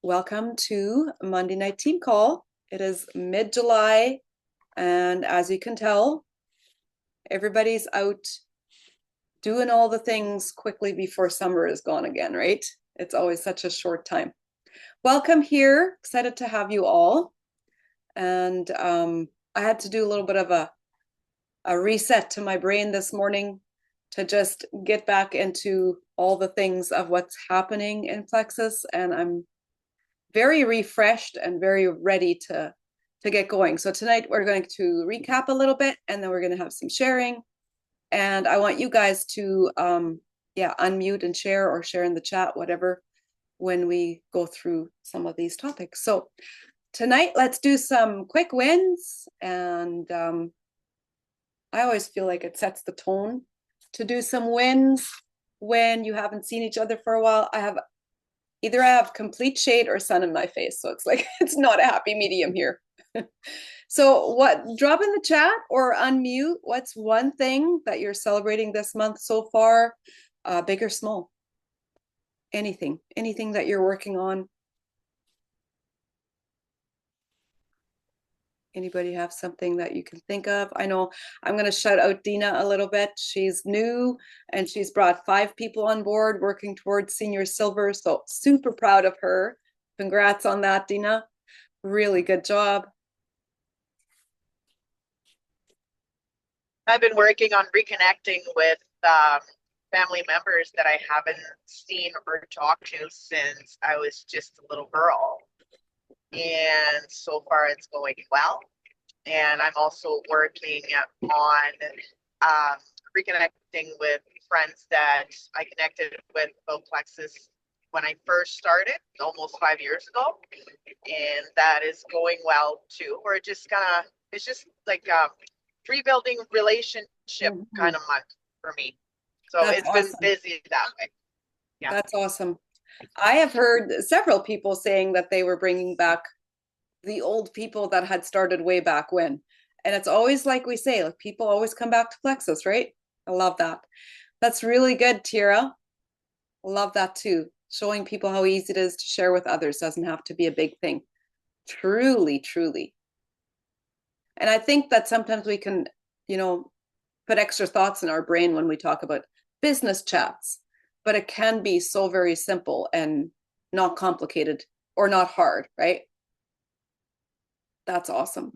Welcome to Monday Night Team Call. It is mid-July, and as you can tell, everybody's out doing all the things quickly before summer is gone again, right? It's always such a short time. Welcome here. Excited to have you all. And I had to do a little bit of a reset to my brain this morning to just get back into all the things of what's happening in Plexus, and I'm very refreshed and very ready to get going. So tonight we're going to recap a little bit, and then we're going to have some sharing. And I want you guys to unmute and share, or share in the chat, whatever, when we go through some of these topics. So tonight, let's do some quick wins. And I always feel like it sets the tone to do some wins when you haven't seen each other for a while. I have complete shade or sun in my face. So it's like, it's not a happy medium here. So drop in the chat or unmute. What's one thing that you're celebrating this month so far, big or small? Anything that you're working on. Anybody have something that you can think of? I know I'm going to shout out Dina a little bit. She's new and she's brought 5 people on board working towards senior silver. So super proud of her. Congrats on that, Dina. Really good job. I've been working on reconnecting with family members that I haven't seen or talked to since I was just a little girl. And so far it's going well. And I'm also working on reconnecting with friends that I connected with about Plexus when I first started almost 5 years ago. And that is going well too. It's just like rebuilding relationship kind of month for me. So it's been busy that way. Yeah. That's awesome. I have heard several people saying that they were bringing back the old people that had started way back when. And it's always like we say, like, people always come back to Plexus, right? I love that. That's really good, Tira. Love that too. Showing people how easy it is to share with others doesn't have to be a big thing. Truly, truly. And I think that sometimes we can, put extra thoughts in our brain when we talk about business chats, but it can be so very simple and not complicated or not hard, right? That's awesome.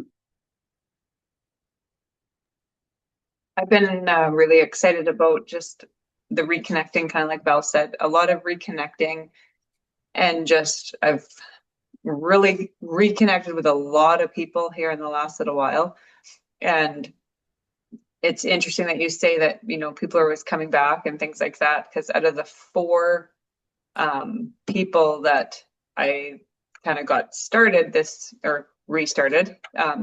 I've been really excited about just the reconnecting, kind of like Val said, a lot of reconnecting, and just I've really reconnected with a lot of people here in the last little while. And it's interesting that you say that, people are always coming back and things like that, because out of the 4 people that I kind of got started restarted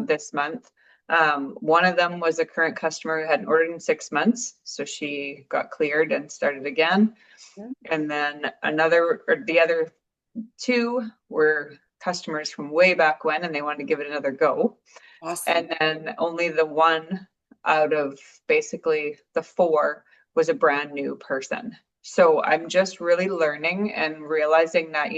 this month, one of them was a current customer who hadn't ordered in 6 months. So she got cleared and started again. Yeah. And then the other 2 were customers from way back when, and they wanted to give it another go. Awesome. And then only the one out of basically the 4 was a brand new person. So I'm just really learning and realizing that,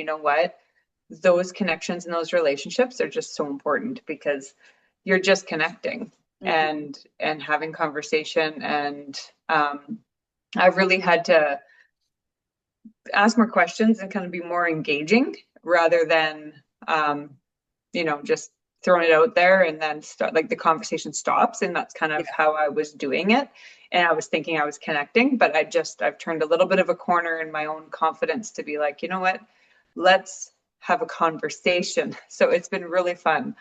those connections and those relationships are just so important, because you're just connecting and having conversation. And I've really had to ask more questions and kind of be more engaging, rather than, just throwing it out there and then the conversation stops. And that's kind of how I was doing it. And I was thinking I was connecting, but I've turned a little bit of a corner in my own confidence to be like, you know what, let's have a conversation. So it's been really fun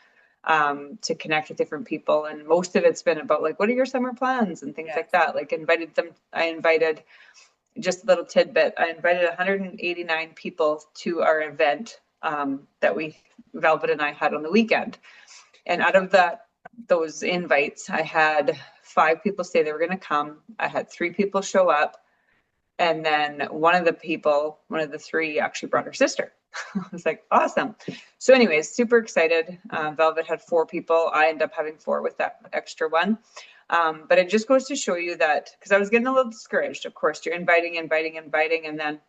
to connect with different people. And most of it's been about like, what are your summer plans and things like that. Like I invited just a little tidbit. I invited 189 people to our event that Velvet and I had on the weekend. And out of those invites, I had 5 people say they were going to come. I had 3 people show up. And then one of the 3 actually brought her sister. I was like, awesome. So anyways, super excited. Velvet had 4 people. I ended up having 4 with that extra one. But it just goes to show you that, because I was getting a little discouraged. Of course, you're inviting, and then,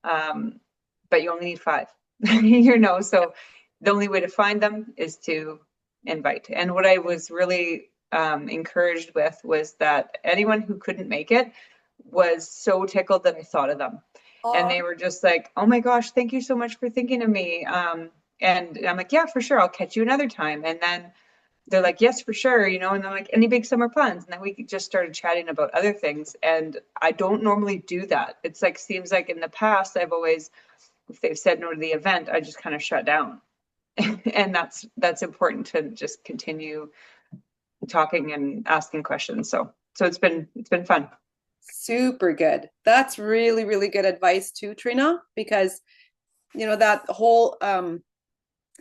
but you only need 5. So the only way to find them is to invite. And what I was really encouraged with was that anyone who couldn't make it was so tickled that I thought of them. And they were just like, oh my gosh, thank you so much for thinking of me. And I'm like, yeah, for sure. I'll catch you another time. And then they're like, yes, for sure. And I'm like, any big summer plans? And then we just started chatting about other things. And I don't normally do that. It's like, seems like in the past, I've always, if they've said no to the event, I just kind of shut down. And that's important to just continue talking and asking questions. So it's been fun. Super good. That's really, really good advice too, Trina, because that whole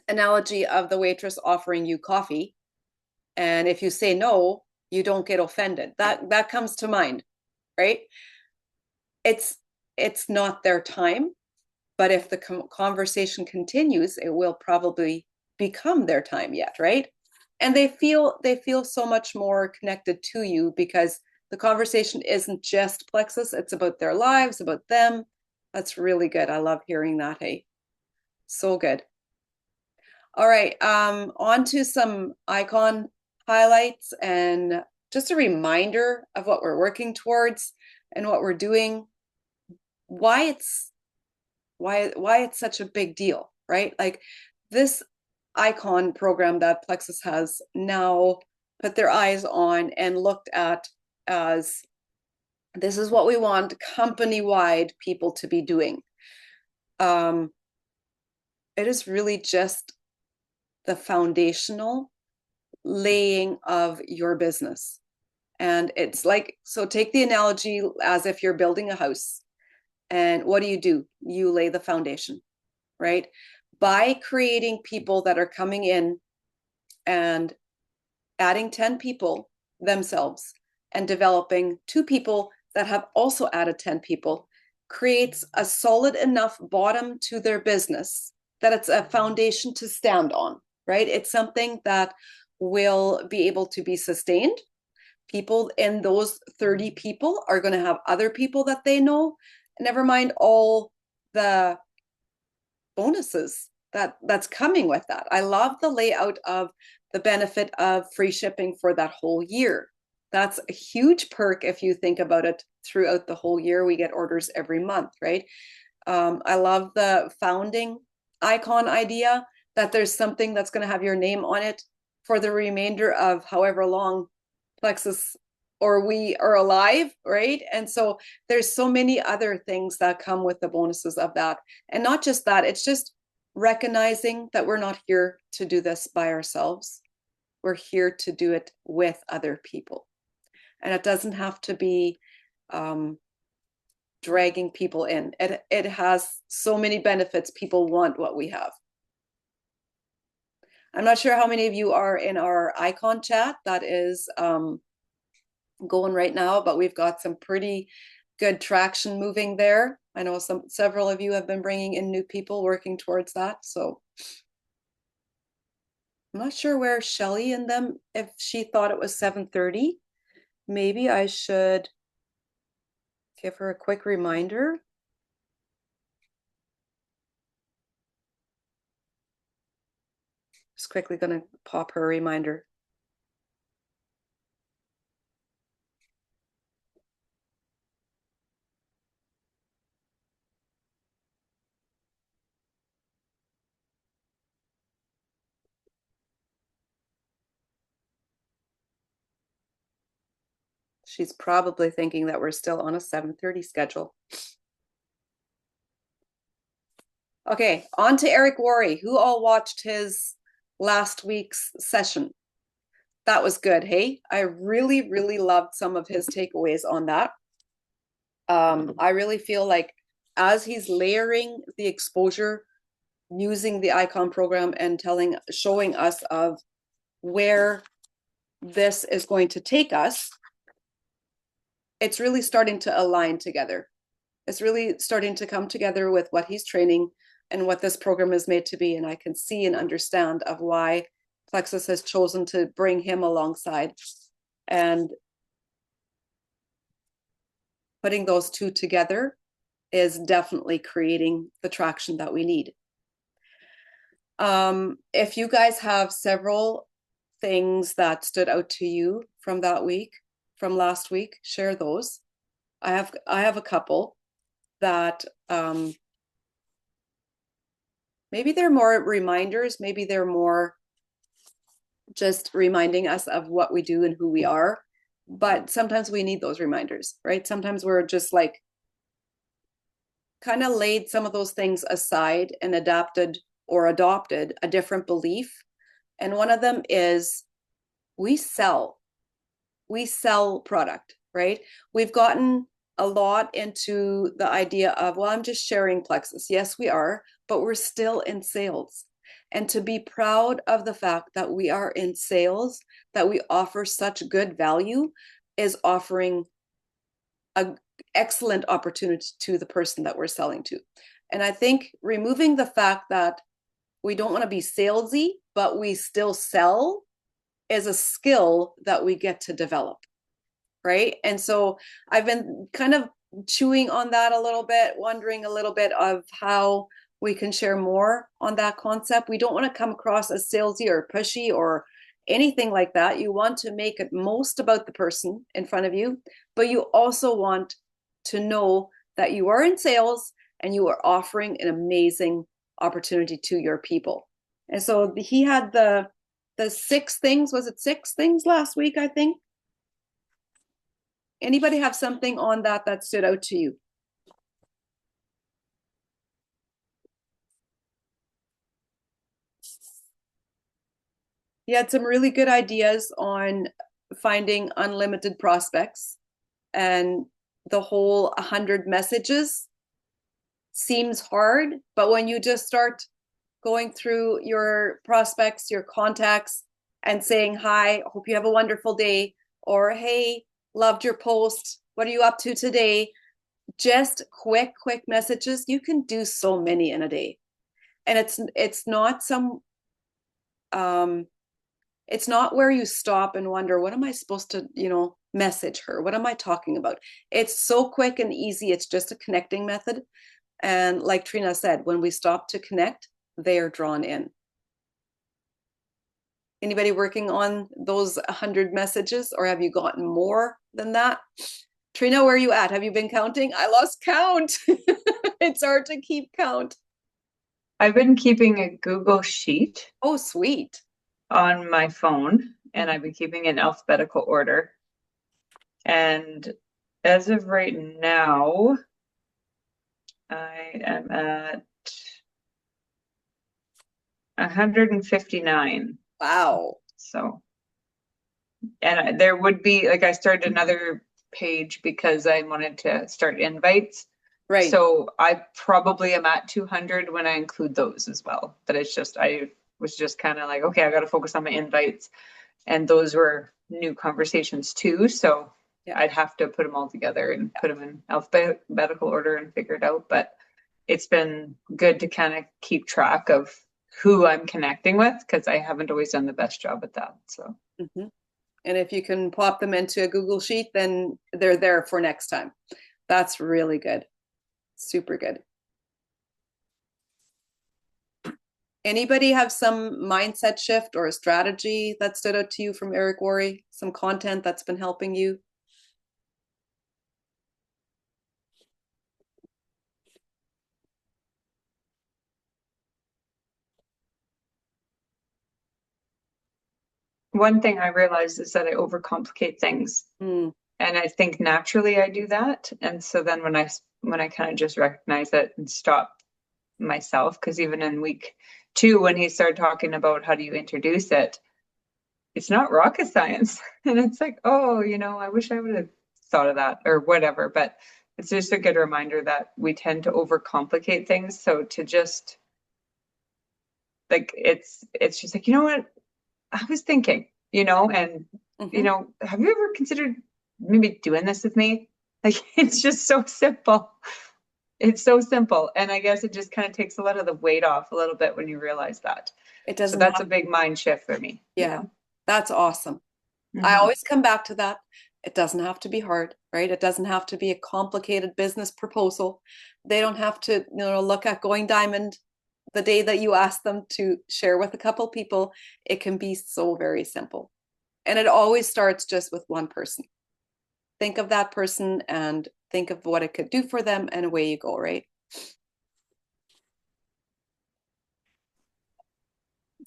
analogy of the waitress offering you coffee, and if you say no, you don't get offended. That comes to mind, right? It's not their time, but if the conversation continues, it will probably become their time yet, right? And they feel so much more connected to you because the conversation isn't just Plexus, it's about their lives, about them. That's really good. I love hearing that. Hey, so good. All right, on to some icon highlights and just a reminder of what we're working towards and what we're doing, why it's such a big deal, right? Like this icon program that Plexus has now put their eyes on and looked at as this is what we want company-wide people to be doing. It is really just the foundational laying of your business. And it's like, so take the analogy as if you're building a house. And what do? You lay the foundation, right? By creating people that are coming in and adding 10 people themselves and developing 2 people that have also added 10 people creates a solid enough bottom to their business that it's a foundation to stand on, right? It's something that will be able to be sustained. People in those 30 people are going to have other people that they know. Never mind all the bonuses that's coming with that. I love the layout of the benefit of free shipping for that whole year. That's a huge perk if you think about it throughout the whole year. We get orders every month, right? I love the founding icon idea that there's something that's going to have your name on it for the remainder of however long Plexus or we are alive, right? And so there's so many other things that come with the bonuses of that. And not just that, it's just recognizing that we're not here to do this by ourselves. We're here to do it with other people. And it doesn't have to be dragging people in. It has so many benefits. People want what we have. I'm not sure how many of you are in our icon chat. That is going right now, but we've got some pretty good traction moving there. I know several of you have been bringing in new people working towards that. So I'm not sure where Shelly and them, if she thought it was 7:30, maybe I should give her a quick reminder. Just quickly going to pop her a reminder. She's probably thinking that we're still on a 7:30 schedule. Okay, on to Eric Worre. Who all watched his last week's session? That was good, hey? I really, really loved some of his takeaways on that. I really feel like as he's layering the exposure using the icon program and showing us of where this is going to take us, it's really starting to align together. It's really starting to come together with what he's training and what this program is made to be. And I can see and understand of why Plexus has chosen to bring him alongside, and putting those two together is definitely creating the traction that we need. If you guys have several things that stood out to you from that week, from last week, share those. I have a couple that maybe they're more reminders, maybe they're more just reminding us of what we do and who we are. But sometimes we need those reminders, right? Sometimes we're just like kind of laid some of those things aside and adapted or adopted a different belief. And one of them is we sell product, right? We've gotten a lot into the idea of, well, I'm just sharing Plexus. Yes, we are, but we're still in sales. And to be proud of the fact that we are in sales, that we offer such good value, is offering an excellent opportunity to the person that we're selling to. And I think removing the fact that we don't want to be salesy, but we still sell is a skill that we get to develop, right? And so I've been kind of chewing on that a little bit, wondering a little bit of how we can share more on that concept. We don't want to come across as salesy or pushy or anything like that. You want to make it most about the person in front of you, but you also want to know that you are in sales and you are offering an amazing opportunity to your people. And so he had the 6 things. Was it 6 things last week, I think? Anybody have something on that stood out to you? He had some really good ideas on finding unlimited prospects, and the whole 100 messages seems hard, but when you just start going through your prospects, your contacts, and saying, hi, hope you have a wonderful day, or hey, loved your post, what are you up to today? Just quick messages. You can do so many in a day. And it's not some it's not where you stop and wonder, what am I supposed to, message her? What am I talking about? It's so quick and easy. It's just a connecting method. And like Trina said, when we stop to connect, they are drawn in. Anybody working on those 100 messages, or have you gotten more than that? Trina, where are you at? Have you been counting? I lost count. It's hard to keep count. I've been keeping a Google Sheet Oh, sweet. on my phone, and I've been keeping it in alphabetical order. And as of right now, I am at 159. Wow. So, and there would be, like, I started another page because I wanted to start invites. Right. So I probably am at 200 when I include those as well. But it's just, I was just kind of like, okay, I got to focus on my invites. And those were new conversations too. So Yeah. I'd have to put them all together and put them in alphabetical order and figure it out. But it's been good to kind of keep track of who I'm connecting with, because I haven't always done the best job at that. So. Mm-hmm. And if you can pop them into a Google Sheet, then they're there for next time. That's really good. Super good. Anybody have some mindset shift or a strategy that stood out to you from Eric Worre? Some content that's been helping you? One thing I realized is that I overcomplicate things. Mm. And I think naturally I do that. And so then when I kind of just recognize it and stop myself, because even in week 2, when he started talking about how do you introduce it, it's not rocket science. And it's like, oh, I wish I would have thought of that or whatever. But it's just a good reminder that we tend to overcomplicate things. So to just like, it's just like, you know what? I was thinking, and have you ever considered maybe doing this with me? Like, it's just so simple. It's so simple. And I guess it just kind of takes a lot of the weight off a little bit when you realize that. It doesn't. So that's a big mind shift for me. Yeah, that's awesome. I Mhm. always come back to that. It doesn't have to be hard, right? It doesn't have to be a complicated business proposal. They don't have to, look at going diamond the day that you ask them to share with a couple people, it can be so very simple. And it always starts just with one person. Think of that person and think of what it could do for them, and away you go, right?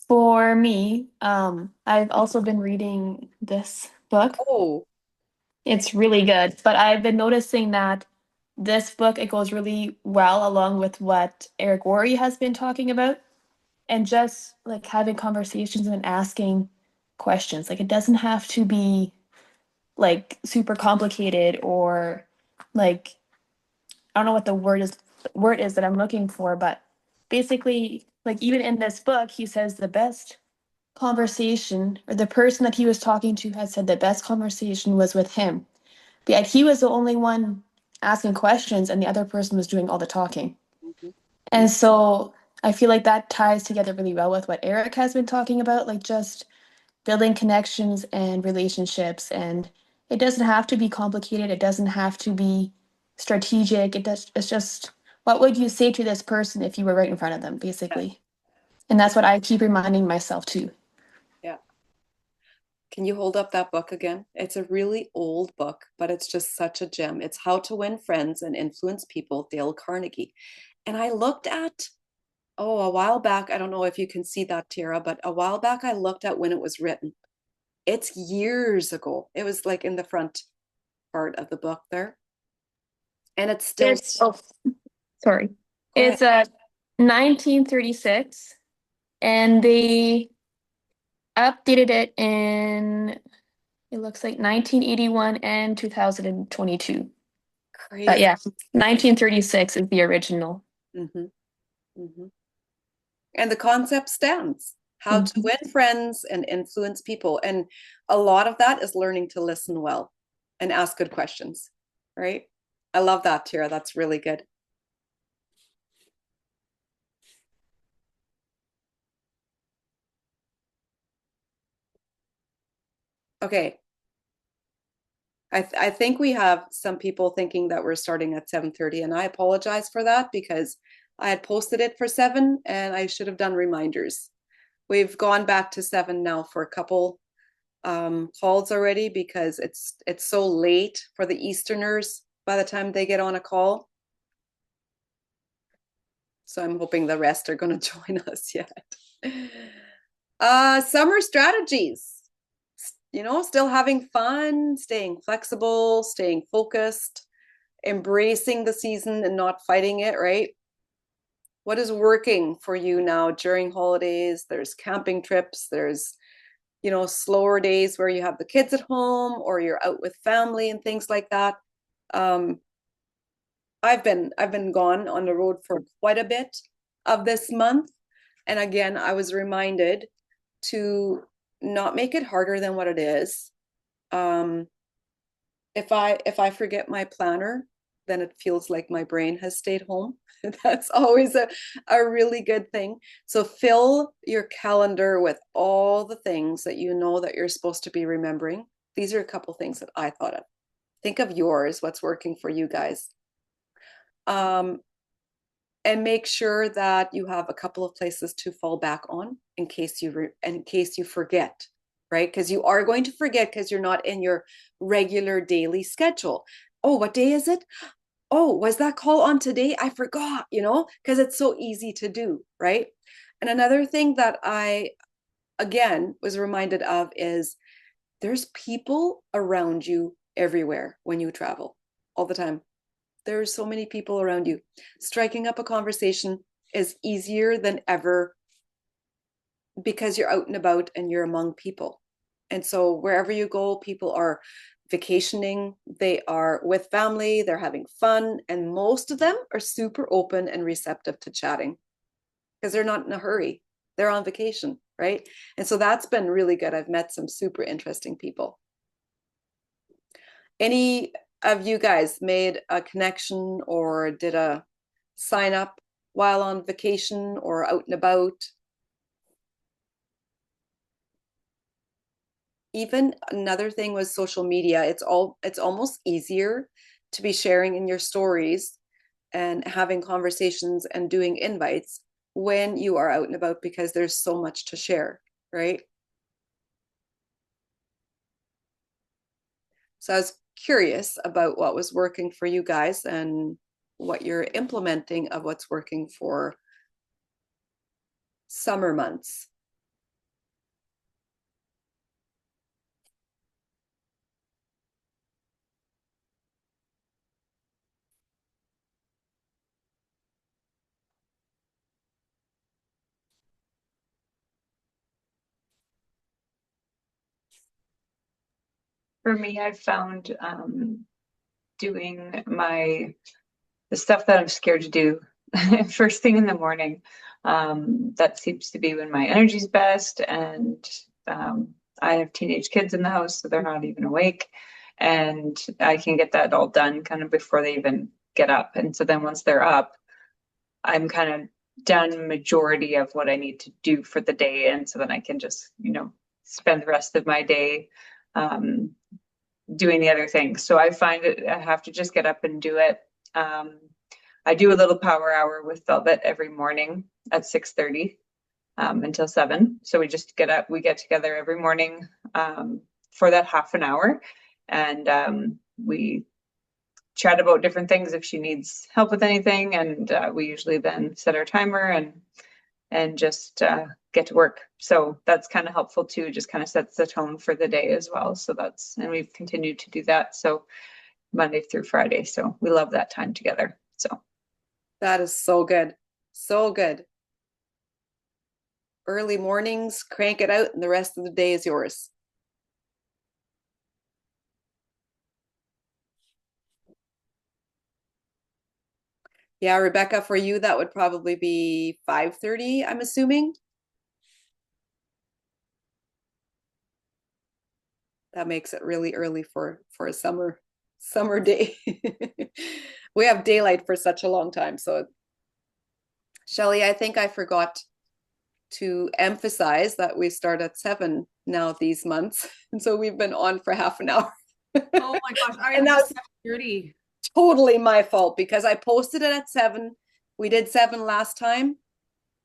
For me, I've also been reading this book. Oh, It's really good, but I've been noticing that this book, it goes really well along with what Eric Worre has been talking about, and just like having conversations and asking questions. Like it doesn't have to be like super complicated or like I don't know what the word is that I'm looking for, but basically like even in this book, he says the best conversation or the person that he was talking to had said the best conversation was with him. But yet he was the only one asking questions and the other person was doing all the talking. mhm. And so I feel like that ties together really well with what Eric has been talking about, like just building connections and relationships. And it doesn't have to be complicated. It doesn't have to be strategic. It's just what would you say to this person if you were right in front of them, basically. And that's what I keep reminding myself too. Yeah. Can you hold up that book again? It's a really old book, but it's just such a gem. It's How to Win Friends and Influence People, Dale Carnegie. And I looked at, a while back, I don't know if you can see that, Tara, but a while back I looked at when it was written. It's years ago. It was like in the front part of the book there. And it's still, Sorry. go ahead. It's 1936, and they updated it in, it looks like 1981 and 2022. But Crazy. yeah, 1936 is the original. hmm hmm And the concept stands. How to Mhm. win friends and influence people. And a lot of that is learning to listen well and ask good questions, right? I love that, Tara. That's really good. Okay. I think we have some people thinking that we're starting at 7:30, and I apologize for that because I had posted it for 7 and I should have done reminders. We've gone back to 7 now for a couple calls already because it's so late for the Easterners by the time they get on a call. So I'm hoping the rest are going to join us yet. Summer strategies. Still having fun, staying flexible, staying focused, embracing the season and not fighting it, right? What is working for you now during holidays? There's camping trips, there's slower days where you have the kids at home or you're out with family and things like that. Um, I've been gone on the road for quite a bit of this month, and again, I was reminded to not make it harder than what it is. Um, if I forget my planner, then it feels like my brain has stayed home. That's always a really good thing. So fill your calendar with all the things that you know that you're supposed to be remembering. These are a couple things that I thought of. Think of yours, what's working for you guys. And make sure that you have a couple of places to fall back on in case you forget, right? Because you are going to forget because you're not in your regular daily schedule. Oh, what day is it? Oh, was that call on today? I forgot, because it's so easy to do, right? And another thing that I again was reminded of is there's people around you everywhere when you travel all the time. There's so many people around you. Striking up a conversation is easier than ever because you're out and about and you're among people. And so wherever you go, people are vacationing, they are with family, they're having fun, and most of them are super open and receptive to chatting because they're not in a hurry. They're on vacation, right? And so that's been really good. I've met some super interesting people. Any of you guys made a connection or did a sign up while on vacation or out and about? Even another thing was social media. It's almost easier to be sharing in your stories and having conversations and doing invites when you are out and about because there's so much to share, right? So I was curious about what was working for you guys and what you're implementing of what's working for summer months. For me, I've found doing the stuff that I'm scared to do first thing in the morning. That seems to be when my energy's best, and I have teenage kids in the house, so they're not even awake, and I can get that all done kind of before they even get up. And so then once they're up, I'm kind of done majority of what I need to do for the day, and so then I can just, spend the rest of my day um, doing the other things. So I find it, I have to just get up and do it. I do a little power hour with Velvet every morning at 6:30 until 7. So we just get up, we get together every morning for that half an hour, and we chat about different things if she needs help with anything, and we usually then set our timer and just get to work. So that's kind of helpful too, just kind of sets the tone for the day as well. So and we've continued to do that. So Monday through Friday. So we love that time together. So That is so good. So good. Early mornings, crank it out, and the rest of the day is yours. Yeah, Rebecca, for you, that would probably be 5:30, I'm assuming. That makes it really early for a summer day. We have daylight for such a long time. So Shelley, I think I forgot to emphasize that we start at 7 now these months. And so we've been on for half an hour. Oh my gosh, I And am that's 7:30. totally my fault because I posted it at 7. We did 7 last time,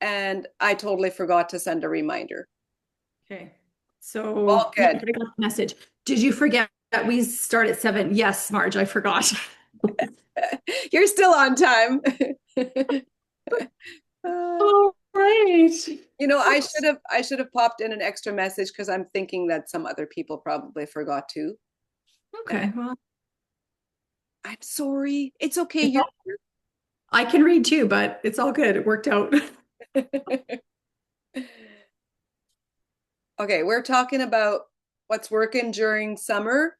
and I totally forgot to send a reminder. Okay. So All yeah, good. I got the message. Did you forget that we start at 7? Yes, Marge, I forgot. You're still on time. All right. I should have popped in an extra message because I'm thinking that some other people probably forgot to. Okay, well, I'm sorry. It's okay. You're I can read too, but it's all good. It worked out. okay. We're talking about what's working during summer,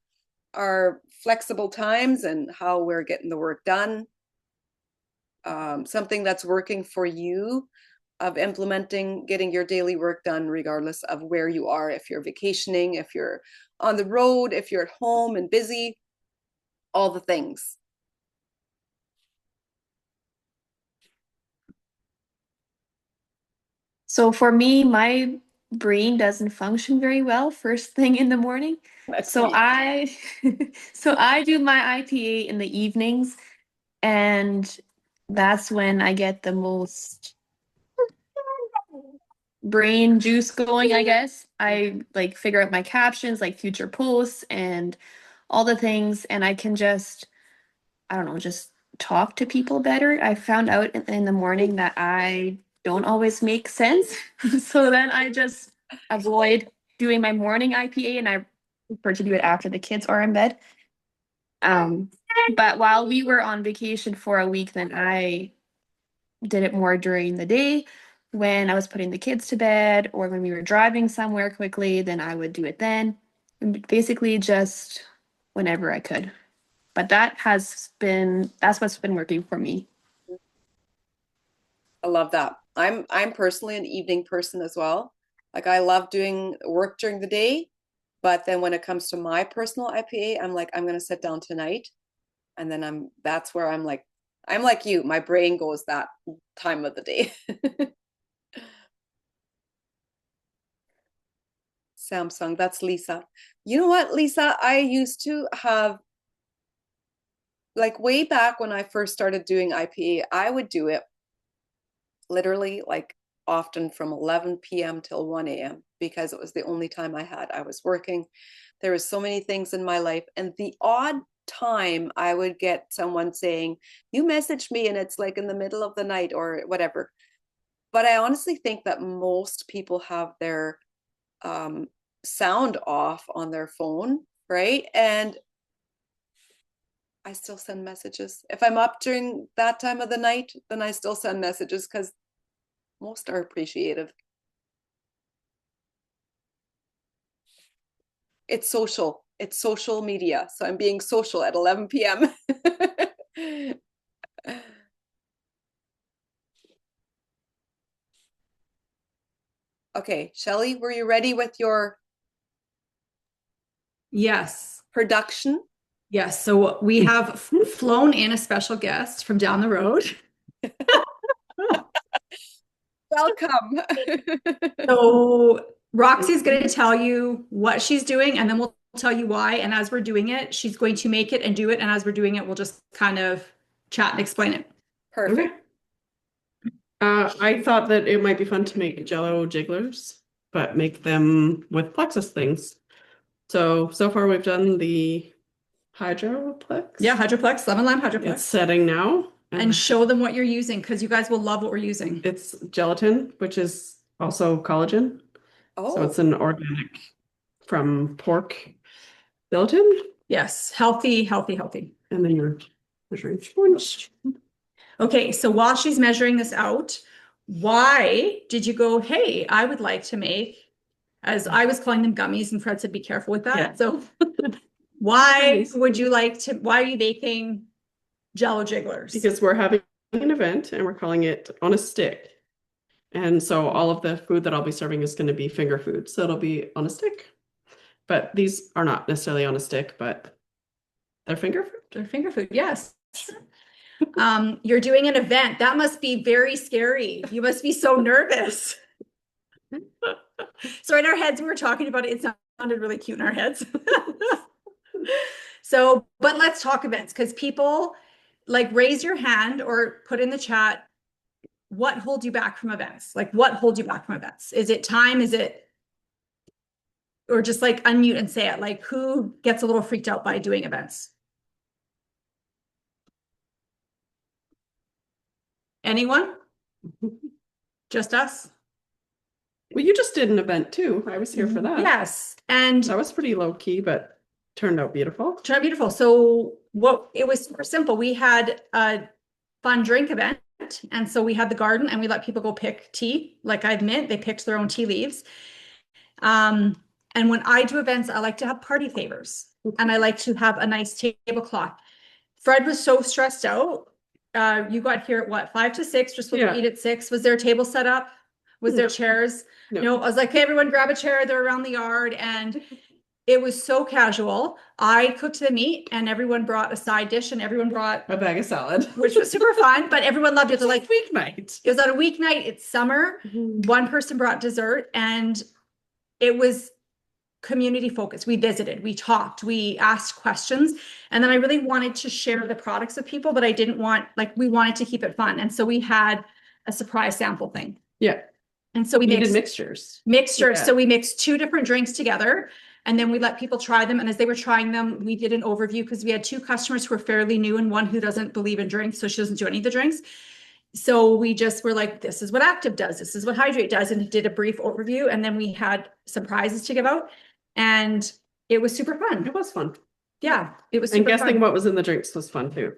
our flexible times, and how we're getting the work done. Something that's working for you of implementing getting your daily work done regardless of where you are, if you're vacationing, if you're on the road, if you're at home and busy, all the things. So for me, my brain doesn't function very well first thing in the morning. That's So me. I so I do my IPA in the evenings, and that's when I get the most brain juice going, I guess. I like figure out my captions, like future posts and all the things, and I can just, I don't know, just talk to people better. I found out in the morning that I don't always make sense. So then I just avoid doing my morning IPA, and I prefer to do it after the kids are in bed. Um, but while we were on vacation for a week, then I did it more during the day when I was putting the kids to bed, or when we were driving somewhere quickly, then I would do it then. And basically just whenever I could. But that's what's been working for me. I love that. I'm personally an evening person as well. Like I love doing work during the day, but then when it comes to my personal IPA, I'm like, I'm gonna sit down tonight. And then that's where I'm like you, my brain goes that time of the day. Samsung, that's Lisa. You know what, Lisa? I used to have, like way back when I first started doing IPA, I would do it literally like often from 11 p.m. till 1 a.m. because it was the only time I had. I was working. There was so many things in my life, and the odd time I would get someone saying, "You messaged me," and it's like in the middle of the night or whatever. But I honestly think that most people have their sound off on their phone, right? And I still send messages. If I'm up during that time of the night, then I still send messages because most are appreciative. It's social. It's social media. So I'm being social at 11 p.m. Okay, Shelley, were you ready with your Yes. production? Yes. So we have flown in a special guest from down the road. Welcome. So Roxy's going to tell you what she's doing, and then we'll tell you why. And as we're doing it, she's going to make it and do it. And as we're doing it, we'll just kind of chat and explain it. Perfect. I thought that it might be fun to make Jello jigglers, but make them with Plexus things. So far we've done the Hydroplex. Yeah, Hydroplex, lemon lime Hydroplex. It's setting now. And show them what you're using because you guys will love what we're using. It's gelatin, which is also collagen. So Oh, it's an organic from pork gelatin. Yes, healthy, healthy, healthy. And then you're measuring sponge. Okay, so while she's measuring this out, why did you go, hey, I would like to make, as I was calling them gummies, and Fred said, be careful with that. Yeah. So why Gummies. would you like to, why are you making Jello jigglers? Because we're having an event and we're calling it On a Stick. And so all of the food that I'll be serving is going to be finger food. So it'll be on a stick. But these are not necessarily on a stick, but they're finger food. They're finger food, yes. You're doing an event. That must be very scary. You must be so nervous. So in our heads, we were talking about it. It sounded really cute in our heads. So, but let's talk events because people like raise your hand or put in the chat, what holds you back from events? Like what holds you back from events? Is it time? Is it, or just like unmute and say it? Like who gets a little freaked out by doing events? Anyone? Just us? Well, you just did an event too. I was here for that. Yes. And That was pretty low key, but turned out beautiful. turned out beautiful. So what it was super simple. We had a fun drink event. And so we had the garden and we let people go pick tea. Like I've meant they picked their own tea leaves. And when I do events, I like to have party favors and I like to have a nice tablecloth. Fred was so stressed out. You got here at what, 5 to 6, just when Yeah. we eat at 6. Was there a table set up? Was there chairs? No. No, I was like, hey, everyone grab a chair. They're around the yard. And it was so casual. I cooked the meat and everyone brought a side dish and everyone brought, A bag of salad. which was super fun, but everyone loved it. They're like, weeknight. it was on a weeknight. It's summer. One person brought dessert and it was community focused. We visited, we talked, we asked questions. And then I really wanted to share the products with people, but I didn't want, like, we wanted to keep it fun. And so we had a surprise sample thing. Yeah. And so we We did mixed mixtures. mixtures. Yeah. So we mixed 2 different drinks together and then we let people try them. And as they were trying them, we did an overview because we had 2 customers who were fairly new and one who doesn't believe in drinks. So she doesn't do any of the drinks. So we just were like, this is what Active does. This is what Hydrate does. And did a brief overview. And then we had some prizes to give out and it was super fun. It was fun. Yeah, it was And super guessing fun. what was in the drinks was fun too.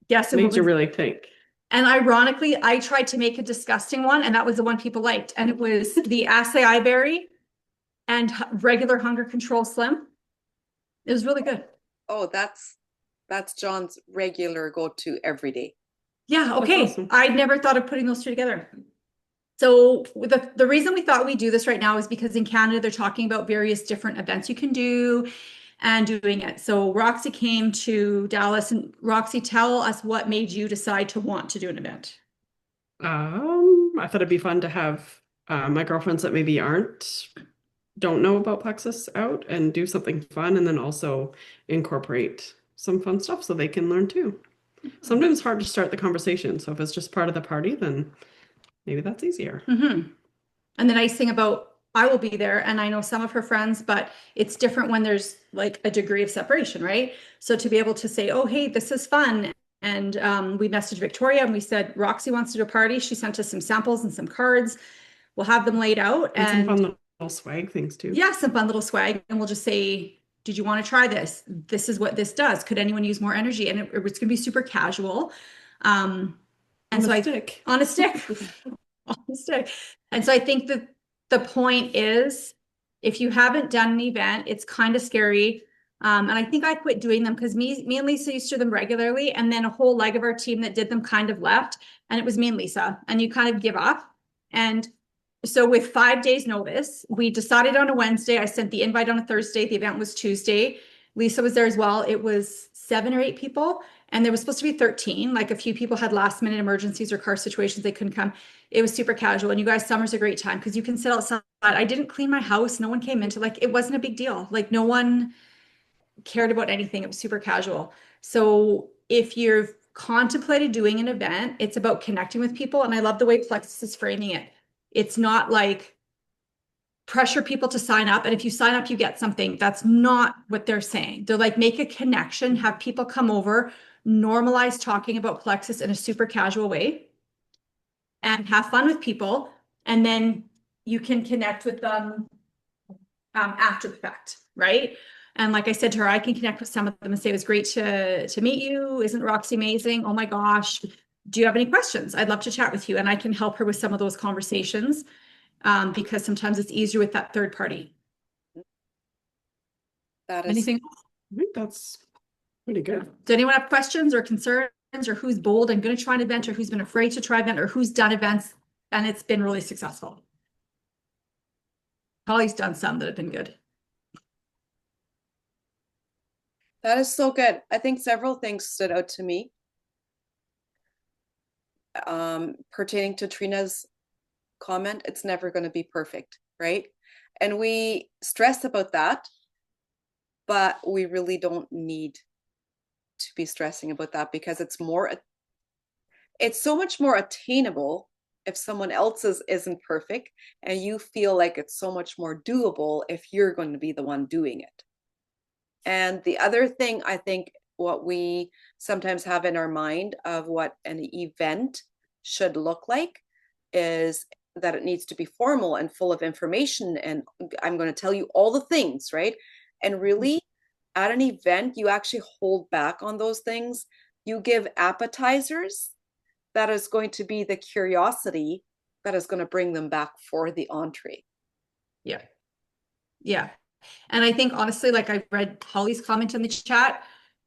Yes, and Made what you was- really think. and ironically, I tried to make a disgusting one, and that was the one people liked. And it was the acai berry and regular Hunger Control Slim. It was really good. oh, that's John's regular go-to every day. Yeah, okay. awesome. I'd never thought of putting those 2 together. So the reason we thought we'd do this right now is because in Canada, they're talking about various different events you can do and doing it. So Roxy came to Dallas and Roxy, tell us what made you decide to want to do an event. I thought it'd be fun to have my girlfriends that maybe don't know about Plexus out and do something fun and then also incorporate some fun stuff so they can learn too. Sometimes it's hard to start the conversation. So if it's just part of the party, then maybe that's easier. Mm-hmm. And the nice thing about I will be there, and I know some of her friends, but it's different when there's like a degree of separation, right? So to be able to say, oh, hey, this is fun. And we messaged Victoria and we said, Roxy wants to do a party. She sent us some samples and some cards. We'll have them laid out. And some And fun little swag things too. yeah, some fun little swag. And we'll just say, did you want to try this? This is what this does. Could anyone use more energy? And it was going to be super casual. And On so a I stick. on a stick. On a stick. And so I think that the point is, if you haven't done an event, it's kind of scary. And I think I quit doing them because me and Lisa used to do them regularly. And then a whole leg of our team that did them kind of left. And it was me and Lisa. And you kind of give up. And so with 5 days notice, we decided on a Wednesday. I sent the invite on a Thursday. The event was Tuesday. Lisa was there as well. It was 7 or 8 people. And there was supposed to be 13. Like a few people had last minute emergencies or car situations. They couldn't come. It was super casual. And you guys, summer's a great time because you can sit outside. I didn't clean my house. No one came into, like, it wasn't a big deal. Like no one cared about anything. It was super casual. So if you've contemplated doing an event, it's about connecting with people. And I love the way Plexus is framing it. It's not like pressure people to sign up. And if you sign up, you get something. That's not what they're saying. They're like, make a connection, have people come over, normalize talking about Plexus in a super casual way, and have fun with people. And then you can connect with them after the fact, right? And like I said to her, I can connect with some of them and say, it was great to meet you. Isn't Roxy amazing? Oh my gosh. Do you have any questions? I'd love to chat with you. And I can help her with some of those conversations because sometimes it's easier with that third party. That is Anything? I think that's pretty good. Does anyone have questions or concerns, or who's bold and going to try an event, or who's been afraid to try an event, or who's done events and it's been really successful? Holly's done some that have been good. that is so good. I think several things stood out to me. Pertaining to Trina's comment, it's never going to be perfect, right? And we stress about that, but we really don't need to be stressing about that because it's so much more attainable if someone else's isn't perfect, and you feel like it's so much more doable if you're going to be the one doing it. And the other thing, I think what we sometimes have in our mind of what an event should look like is that it needs to be formal and full of information, and I'm going to tell you all the things, right? And really, at an event, you actually hold back on those things. You give appetizers that is going to be the curiosity that is going to bring them back for the entree. Yeah. Yeah. And I think honestly, like I read Holly's comment in the chat,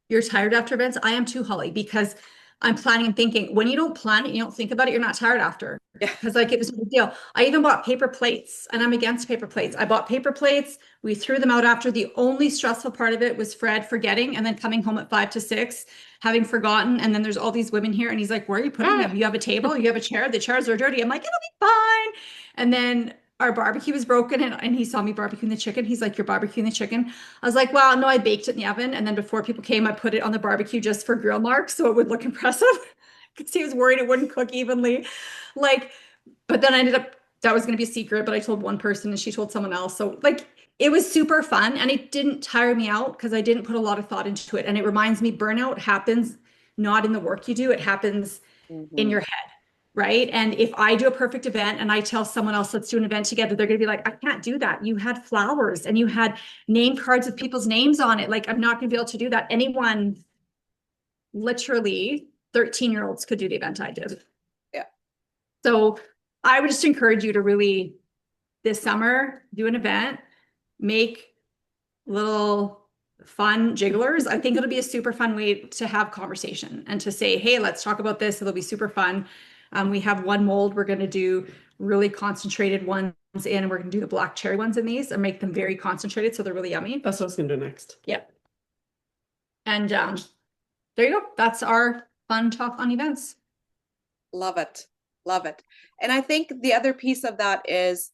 you're tired after events. I am too, Holly, because I'm planning and thinking. When you don't plan it, you don't think about it, you're not tired after. Yeah. Because like it was a big deal. I even bought paper plates, and I'm against paper plates. I bought paper plates. We threw them out after. The only stressful part of it was Fred forgetting and then coming home at 5 to 6, having forgotten. And then there's all these women here, and he's like, where are you putting them? You have a table, you have a chair, the chairs are dirty. I'm like, it'll be fine. And then our barbecue was broken, and he saw me barbecuing the chicken. He's like, you're barbecuing the chicken? I was like, well, no, I baked it in the oven. And then before people came, I put it on the barbecue just for grill marks so it would look impressive. Because he was worried it wouldn't cook evenly. Like, but then I ended up, that was going to be a secret, but I told one person and she told someone else. So like, it was super fun, and it didn't tire me out because I didn't put a lot of thought into it. And it reminds me, burnout happens not in the work you do, it happens in your head. Right. And if I do a perfect event and I tell someone else, let's do an event together, they're going to be like, I can't do that. You had flowers and you had name cards with people's names on it. Like, I'm not going to be able to do that. Anyone, literally 13-year-olds could do the event I did. Yeah. So I would just encourage you to really, this summer, do an event, make little fun jigglers. I think it'll be a super fun way to have conversation and to say, hey, let's talk about this. It'll be super fun. We have one mold. We're going to do really concentrated ones in, and we're going to do the black cherry ones in these and make them very concentrated. So they're really yummy. That's what I was going to do next. Yep. And there you go. That's our fun talk on events. Love it. Love it. And I think the other piece of that is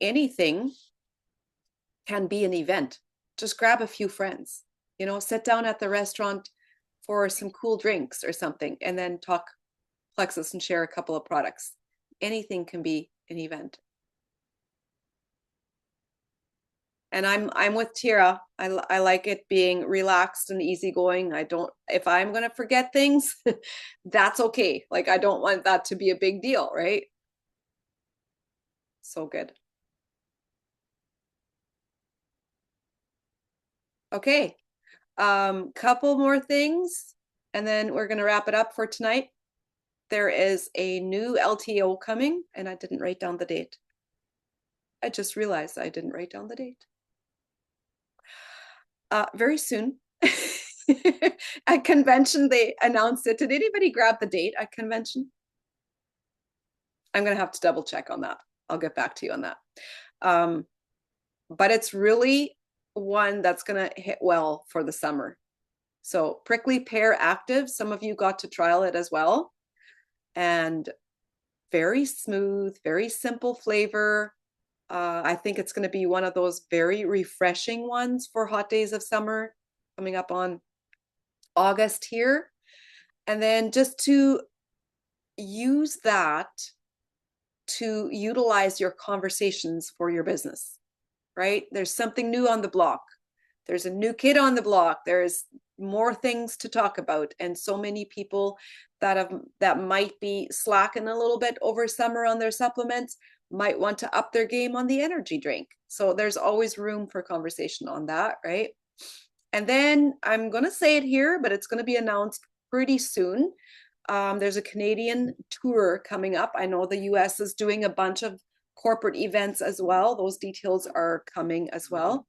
anything can be an event. Just grab a few friends, sit down at the restaurant for some cool drinks or something, and then talk Plexus and share a couple of products. anything can be an event. And I'm with Tira. I like it being relaxed and easygoing. I don't, if I'm going to forget things, that's okay. Like, I don't want that to be a big deal, right? So good. Okay. Couple more things, and then we're going to wrap it up for tonight. There is a new LTO coming, and I didn't write down the date. I just realized I didn't write down the date. Very soon. At convention, they announced it. Did anybody grab the date at convention? I'm going to have to double check on that. I'll get back to you on that. But it's really one that's going to hit well for the summer. So Prickly Pear Active, some of you got to trial it as well. And very smooth, very simple flavor. I think it's going to be one of those very refreshing ones for hot days of summer coming up on August here. And then just to use that to utilize your conversations for your business, right? There's something new on the block. There's a new kid on the block. There's more things to talk about. And so many people that might be slacking a little bit over summer on their supplements might want to up their game on the energy drink. So there's always room for conversation on that, right? And then I'm going to say it here, but it's going to be announced pretty soon. There's a Canadian tour coming up. I know the US is doing a bunch of corporate events as well. Those details are coming as well.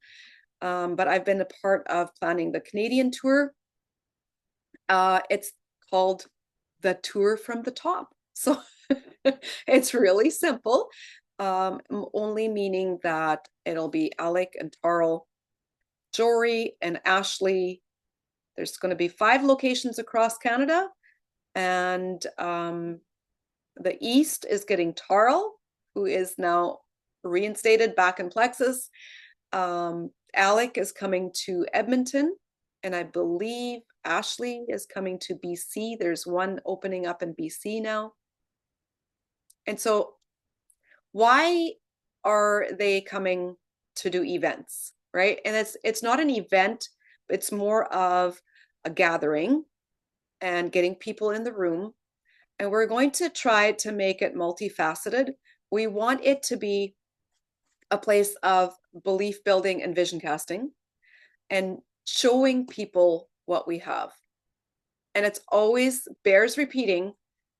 But I've been a part of planning the Canadian tour. It's called the Tour from the Top. So it's really simple, only meaning that it'll be Alec and Tarl, Jory and Ashley. There's going to be 5 locations across Canada. And the East is getting Tarl, who is now reinstated back in Plexus. Alec is coming to Edmonton, and I believe Ashley is coming to BC. There's one opening up in BC now. And so why are they coming to do events, right? And it's not an event, it's more of a gathering and getting people in the room. And we're going to try to make it multifaceted. We want it to be a place of belief building and vision casting and showing people what we have. And it's always bears repeating.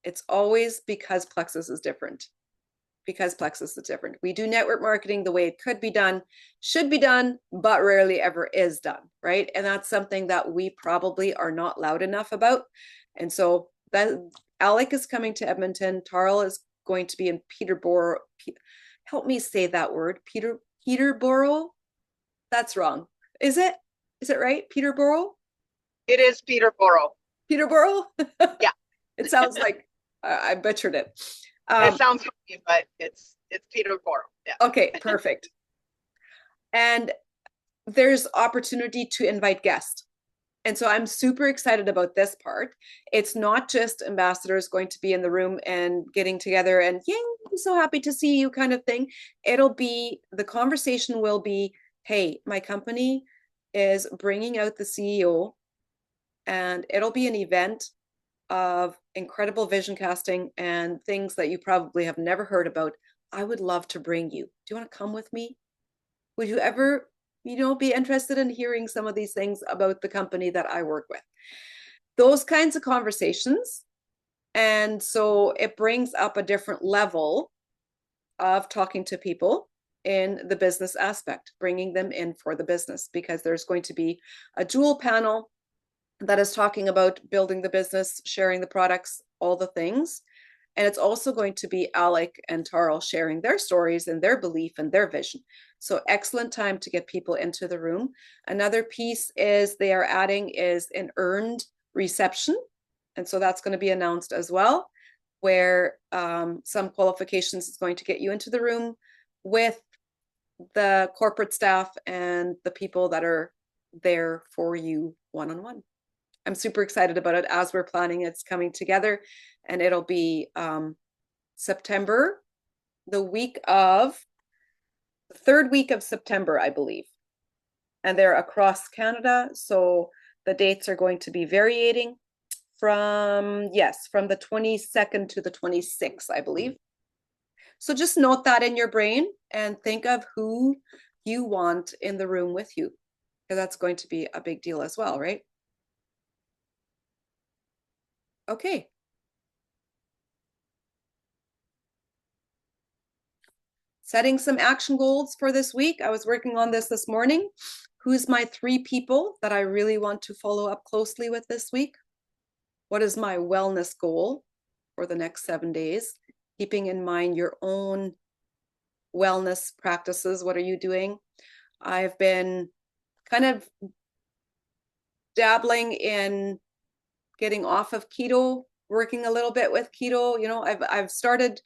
It's always because Plexus is different. Because Plexus is different. We do network marketing the way it could be done, should be done, but rarely ever is done, right? And that's something that we probably are not loud enough about. And so that Alec is coming to Edmonton. Tarl is going to be in Peterborough. Help me say that word. Peterborough? That's wrong. Is it? Is it right? Peterborough? It is Peterborough. Peterborough? Yeah. It sounds like I butchered it. It sounds funny, but it's Peterborough. Yeah. Okay, perfect. And there's opportunity to invite guests. And so I'm super excited about this part. It's not just ambassadors going to be in the room and getting together and, yay, I'm so happy to see you kind of thing. It'll be, the conversation will be, hey, my company is bringing out the CEO, and it'll be an event of incredible vision casting and things that you probably have never heard about. I would love to bring you. Do you want to come with me? Would you ever, be interested in hearing some of these things about the company that I work with? Those kinds of conversations. And so it brings up a different level of talking to people in the business aspect, bringing them in for the business, because there's going to be a dual panel that is talking about building the business, sharing the products, all the things. And it's also going to be Alec and Tarl sharing their stories and their belief and their vision. So excellent time to get people into the room. Another piece is they are adding is an earned reception. And so that's going to be announced as well, where some qualifications is going to get you into the room with the corporate staff and the people that are there for you one-on-one. I'm super excited about it as we're planning. It's coming together, and it'll be September, the third week of September, I believe. And they're across Canada. So the dates are going to be varying from the 22nd to the 26th, I believe. So just note that in your brain and think of who you want in the room with you, because that's going to be a big deal as well, right? Okay. Setting some action goals for this week. I was working on this morning. Who's my 3 people that I really want to follow up closely with this week? What is my wellness goal for the next 7 days? Keeping in mind your own wellness practices. What are you doing? I've been kind of dabbling in getting off of keto, working a little bit with keto. You know, I've started,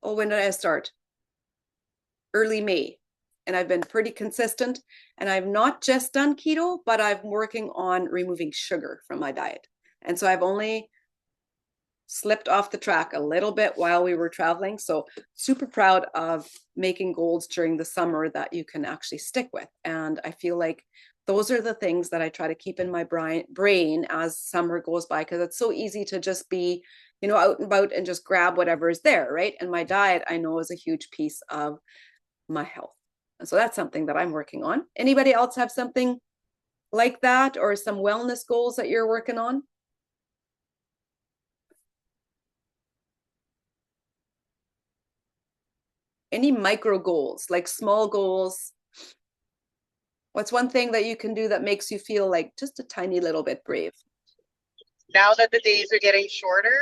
when did I start? Early May. And I've been pretty consistent. And I've not just done keto, but I'm working on removing sugar from my diet. And so I've only slipped off the track a little bit while we were traveling. So super proud of making goals during the summer that you can actually stick with. And I feel like those are the things that I try to keep in my brain as summer goes by, because it's so easy to just be, you know, out and about and just grab whatever is there, right? And my diet, I know, is a huge piece of my health. And so that's something that I'm working on. Anybody else have something like that, or some wellness goals that you're working on? Any micro goals, like small goals? What's one thing that you can do that makes you feel like just a tiny little bit brave? Now that the days are getting shorter,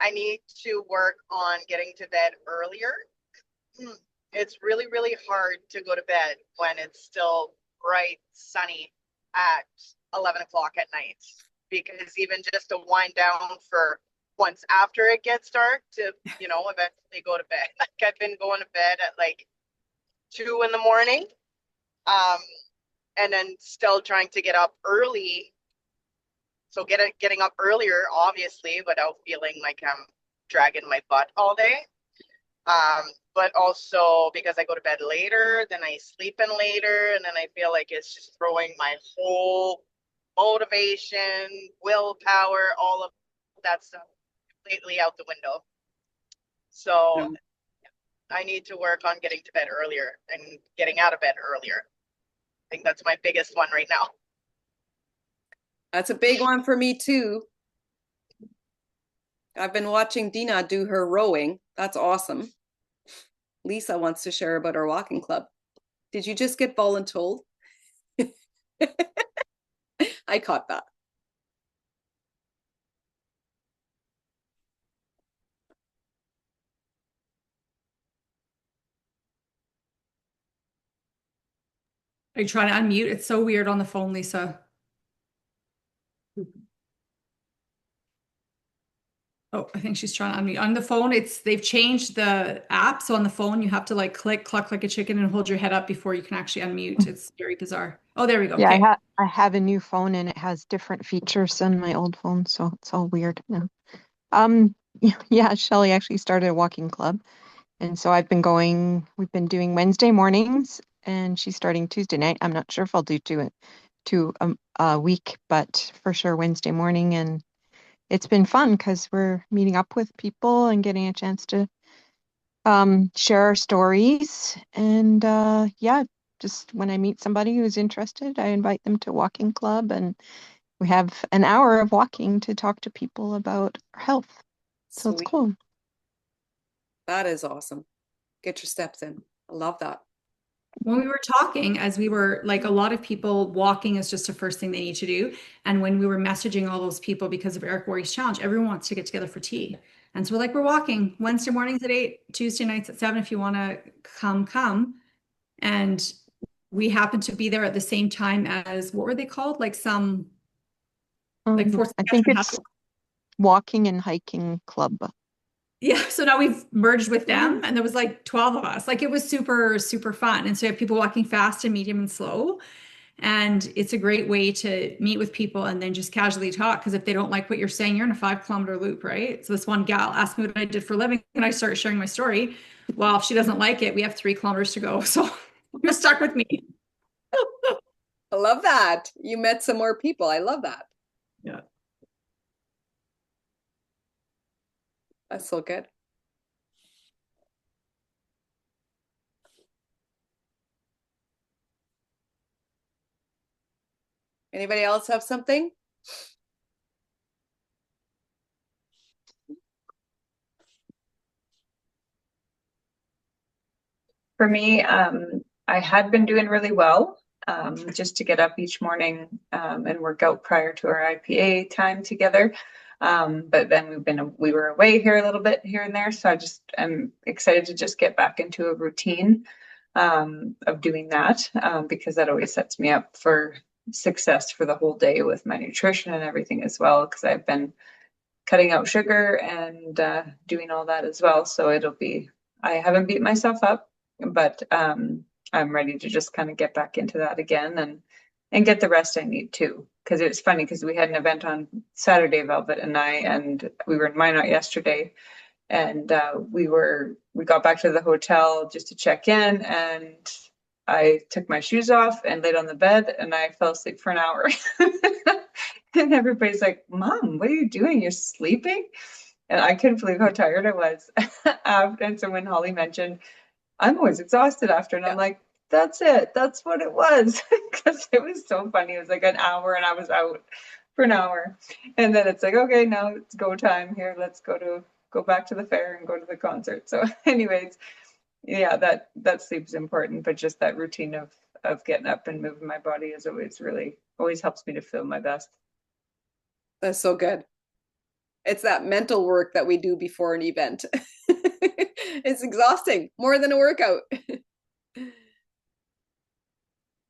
I need to work on getting to bed earlier. It's really, really hard to go to bed when it's still bright, sunny at 11 o'clock at night, because even just to wind down for once after it gets dark to, you know, eventually go to bed. Like I've been going to bed at like 2 in the morning, and then still trying to get up early. So getting up earlier, obviously, without feeling like I'm dragging my butt all day. But also because I go to bed later, then I sleep in later, and then I feel like it's just throwing my whole motivation, willpower, all of that stuff completely out the window. So I need to work on getting to bed earlier and getting out of bed earlier. I think that's my biggest one right now. That's a big one for me too. I've been watching Dina do her rowing. That's awesome. Lisa wants to share about our walking club. Did you just get voluntold? I caught that. Are you trying to unmute? It's so weird on the phone, Lisa. Oh, I think she's trying to unmute. On the phone, they've changed the app. So on the phone, you have to like cluck like a chicken and hold your head up before you can actually unmute. It's very bizarre. Oh, there we go. Yeah, Okay. I have a new phone and it has different features than my old phone, so it's all weird now. Yeah, Shelly actually started a walking club, and so we've been doing Wednesday mornings, and she's starting Tuesday night. I'm not sure if I'll do two a week, but for sure Wednesday morning, and it's been fun because we're meeting up with people and getting a chance to share our stories, and yeah, just when I meet somebody who's interested, I invite them to walking club, and we have an hour of walking to talk to people about our health. So it's Sweet. cool. That is awesome. Get your steps in. I love that. When we were talking, as we were like, a lot of people, walking is just the first thing they need to do. And when we were messaging all those people because of Eric Worre's challenge, everyone wants to get together for tea. And so we're like, we're walking Wednesday mornings at 8, Tuesday nights at 7. If you want to come. And we happened to be there at the same time as, what were they called? Like some, like Fort I think Saskatchewan it's walking and hiking club. Yeah, so now we've merged with them, and there was like 12 of us. Like it was super, super fun. And so you have people walking fast and medium and slow. And it's a great way to meet with people and then just casually talk. Because if they don't like what you're saying, you're in a 5 kilometer loop, right? So this one gal asked me what I did for a living, and I started sharing my story. Well, if she doesn't like it, we have 3 kilometers to go. So you're stuck with me. I love that. You met some more people. I love that. Yeah. That's so good. Anybody else have something? For me, I had been doing really well, just to get up each morning and work out prior to our IPA time together. But then we were away here a little bit here and there, so I'm excited to just get back into a routine of doing that because that always sets me up for success for the whole day with my nutrition and everything as well. Because I've been cutting out sugar and doing all that as well, so I haven't beat myself up, but I'm ready to just kind of get back into that again and get the rest I need too. Because it's funny because we had an event on Saturday, Velvet and we were in Minot yesterday, and we got back to the hotel just to check in, and I took my shoes off and laid on the bed and I fell asleep for an hour. And everybody's like, "Mom, what are you doing? You're sleeping?" And I couldn't believe how tired I was. And so when Holly mentioned, I'm always exhausted after, and I'm like, that's it. That's what it was. Because it was so funny. It was like an hour and I was out for an hour. And then it's like, okay, now it's go time here. Let's go back to the fair and go to the concert. So anyways, yeah, that sleep is important, but just that routine of getting up and moving my body is always helps me to feel my best. That's so good. It's that mental work that we do before an event. It's exhausting, more than a workout.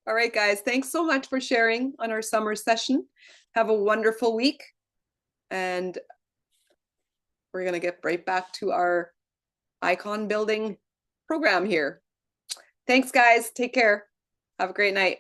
All right, guys, thanks so much for sharing on our summer session. Have a wonderful week. And we're going to get right back to our icon building program here. Thanks, guys. Take care. Have a great night.